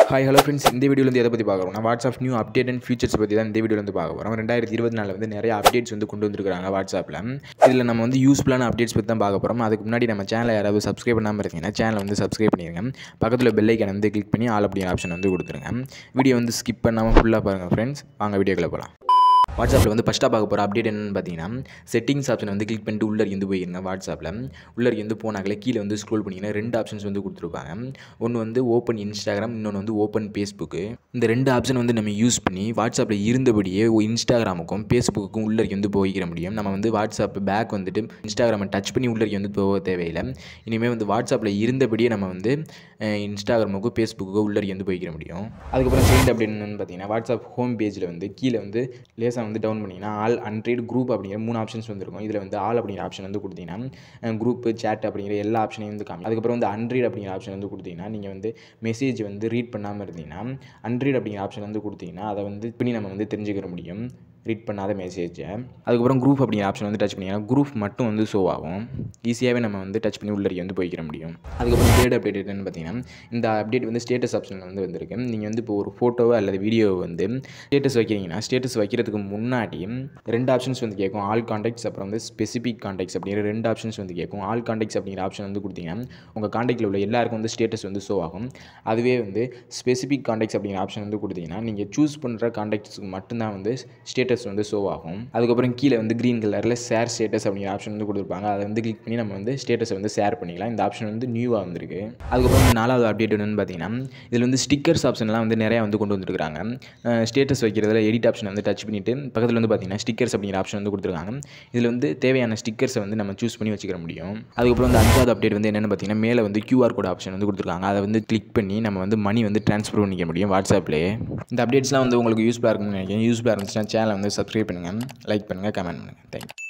Hi hello friends, இந்த வீடியோவில் வந்து எதை பற்றி பார்க்க போகிறோம்னா WhatsApp new update and features பற்றி தான் இந்த வீடியோவில் வந்து பார்க்க போகிறோம். 2024 வந்து நிறைய அப்டேட்ஸ் வந்து கொண்டு வந்திருக்காங்க வாட்ஸ்அப்பில். இதில் நம்ம வந்து யூஸ்ஃபுல்லான அப்டேட்ஸ் பற்றி தான் பார்க்க போகிறோம். அதுக்கு முன்னாடி நம்ம சேனலை யாராவது சப்ஸ்கிரைப் பண்ணாமல் இருந்தீங்கன்னா சேனலை வந்து சப்ஸ்கிரைப் பண்ணிடுங்க. பக்கத்தில் பெல் ஐக்கானை வந்து கிளிக் பண்ணி ஆல் அப்படிங்கிற ஆப்ஷன் வந்து கொடுத்துருங்க. வீடியோ வந்து ஸ்கிப் பண்ணாமல் ஃபுல்லாக பாருங்கள் ஃப்ரெண்ட்ஸ். வாங்க வீடியோக்குள்ளே போகலாம். வாட்ஸ்அப்பில் வந்து ஃபஸ்ட்டாக பார்க்க போகிற அப்டேட் என்னென்னு பார்த்தீங்கன்னா, செட்டிங்ஸ் ஆப்ஷன் வந்து கிளிக் பண்ணிட்டு உள்ளே இருந்து போயிருங்க. வாட்ஸ்அப்பில் உள்ளே இருந்து போனாங்களே கீழே வந்து ஸ்க்ரோல் பண்ணிங்கன்னா 2 ஆப்ஷன்ஸ் வந்து கொடுத்துருப்பாங்க. ஒன்று வந்து ஓப்பன் இன்ஸ்டாகிராம், இன்னொன்று வந்து ஓப்பன் ஃபேஸ்புக்கு. இந்த 2 ஆப்ஷன் வந்து நம்ம யூஸ் பண்ணி வாட்ஸ்அப்பில் இருந்தபடியே இன்ஸ்டாகிராமுக்கும் ஃபேஸ்புக்குக்கும் உள்ளே வந்து போய்க்கிற முடியும். நம்ம வந்து வாட்ஸ்அப் பேக் வந்துட்டு இன்ஸ்டாகிராமை டச் பண்ணி உள்ளே வந்து போக தேவையில்லை. இனிமேல் வந்து வாட்ஸ்அப்பில் இருந்தபடியே நம்ம வந்து இன்ஸ்டாகிராமுக்கும் ஃபேஸ்புக்கு உள்ளே வந்து போய்க்கிற முடியும். அதுக்கப்புறம் செகண்ட் அப்டேட் என்னென்னு பார்த்தீங்கன்னா, வாட்ஸ்அப் ஹோம் பேஜில் வந்து கீழே வந்து லேசாக வந்து டவுன் பண்ணிங்கன்னா ஆல் அன்ரீட் குரூப் அப்படிங்கிற 3 ஆப்ஷன்ஸ் வந்துருக்கும். இதில் வந்து ஆல் அப்படிங்கிற ஆப்ஷன் வந்து கொடுத்தீங்கன்னா குரூப்பு சேட் அப்படிங்கிற எல்லா ஆப்ஷனையும் வந்து காமி. அதுக்கப்புறம் வந்து அன்ரீட் அப்படிங்கிற ஆப்ஷன் வந்து கொடுத்தீங்கன்னா நீங்கள் வந்து மெசேஜ் வந்து ரீட் பண்ணாமல் இருந்தீங்கன்னா அன்ரீட் அப்படிங்கிற ஆப்ஷன் வந்து கொடுத்தீங்கன்னா அதை வந்து பண்ணி நம்ம வந்து தெரிஞ்சுக்கிற முடியும், ரீட் பண்ணாத மெசேஜை. அதுக்கப்புறம் குரூப் அப்படிங்கிற ஆப்ஷன் வந்து டச் பண்ணிங்கன்னா குரூப் மட்டும் வந்து ஷோ ஆகும். ஈஸியாகவே நம்ம வந்து டச் பண்ணி உள்ளே வந்து போய்க்கிற முடியும். அதுக்கப்புறம் தேர்ட் அப்டேட் என்னென்னு பார்த்தீங்கன்னா, இந்த அப்டேட் வந்து ஸ்டேட்டஸ் ஆப்ஷன் வந்து வந்திருக்கு. நீங்கள் வந்து இப்போ ஒரு ஃபோட்டோவோ அல்லது வீடியோவை வந்து ஸ்டேட்டஸ் வைக்கிறீங்கன்னா ஸ்டேட்டஸ் வைக்கிறதுக்கு முன்னாடி 2 ஆப்ஷன்ஸ் வந்து கேட்கும். ஆல் கான்டாக்ட்ஸ் அப்புறம் வந்து ஸ்பெசிஃபிக் கான்டாக்ட்ஸ் அப்படிங்கிற 2 ஆப்ஷன்ஸ் வந்து கேட்கும். ஆல் கான்டாக்ட்ஸ் அப்படிங்கிற ஆப்ஷன் வந்து கொடுத்தீங்கன்னா உங்கள் கான்டாக்டில் உள்ள எல்லாருக்கும் வந்து ஸ்டேட்டஸ் வந்து ஷோ ஆகும். அதுவே வந்து ஸ்பெசிஃபிக் கான்டாக்ட்ஸ் அப்படிங்கிற ஆப்ஷன் வந்து கொடுத்தீங்கன்னா நீங்கள் சூஸ் பண்ணுற கான்டாக்ட்ஸுக்கு மட்டும்தான் வந்து ஸ்டேட்டஸ் வந்து ஷோ ஆகும். அதுக்கப்புறம் கீழே வந்து க்ரீன் கலரில் ஷேர் ஸ்டேட்டஸ் அப்படிங்கிற ஆப்ஷன் வந்து கொடுத்துருப்பாங்க. அதை வந்து கிளிக் பண்ணி நம்ம வந்து ஸ்டேட்டஸை வந்து ஷேர் பண்ணிக்கலாம். இந்த ஆப்ஷன் வந்து நியூவாக வந்திருக்கு. அதுக்கப்புறம் 4வது அப்டேட் என்னென்னு பார்த்தீங்கன்னா, இதில் வந்து ஸ்டிக்கர்ஸ் ஆப்ஷன்லாம் வந்து நிறையா வந்து கொண்டு வந்துருக்காங்க. ஸ்டேட்டஸ் வைக்கிறதுல எடிட் ஆப்ஷன் வந்து டச் பண்ணிவிட்டு பக்கத்தில் வந்து பார்த்தீங்கன்னா ஸ்டிக்கர்ஸ் அப்படிங்கிற ஆப்ஷன் வந்து கொடுத்துருக்காங்க. இதில் வந்து தேவையான ஸ்டிக்கர்ஸை வந்து நம்ம சூஸ் பண்ணி வச்சுக்கிற முடியும். அதுக்கப்புறம் வந்து 5வது அப்டேட் வந்து என்னென்னு பார்த்தீங்கன்னா, மேலே வந்து QR கோட் ஆப்ஷன் வந்து கொடுத்துருக்காங்க. அதை வந்து கிளிக் பண்ணி நம்ம வந்து மணி வந்து ட்ரான்ஸ்ஃபர் பண்ணிக்க முடியும் வாட்ஸ்அப்லேயே. இந்த அப்டேட்ஸ்லாம் வந்து உங்களுக்கு யூஸ்ஃபுல்லாக இருக்குன்னு நினைக்கிறேன். யூஸ்ஃபுல்லாக இருந்துச்சுன்னா சேனலை வந்து சப்ஸ்கிரைப் பண்ணுங்கள், லைக் பண்ணுங்கள், கமெண்ட் பண்ணுங்கள். தேங்க்யூ.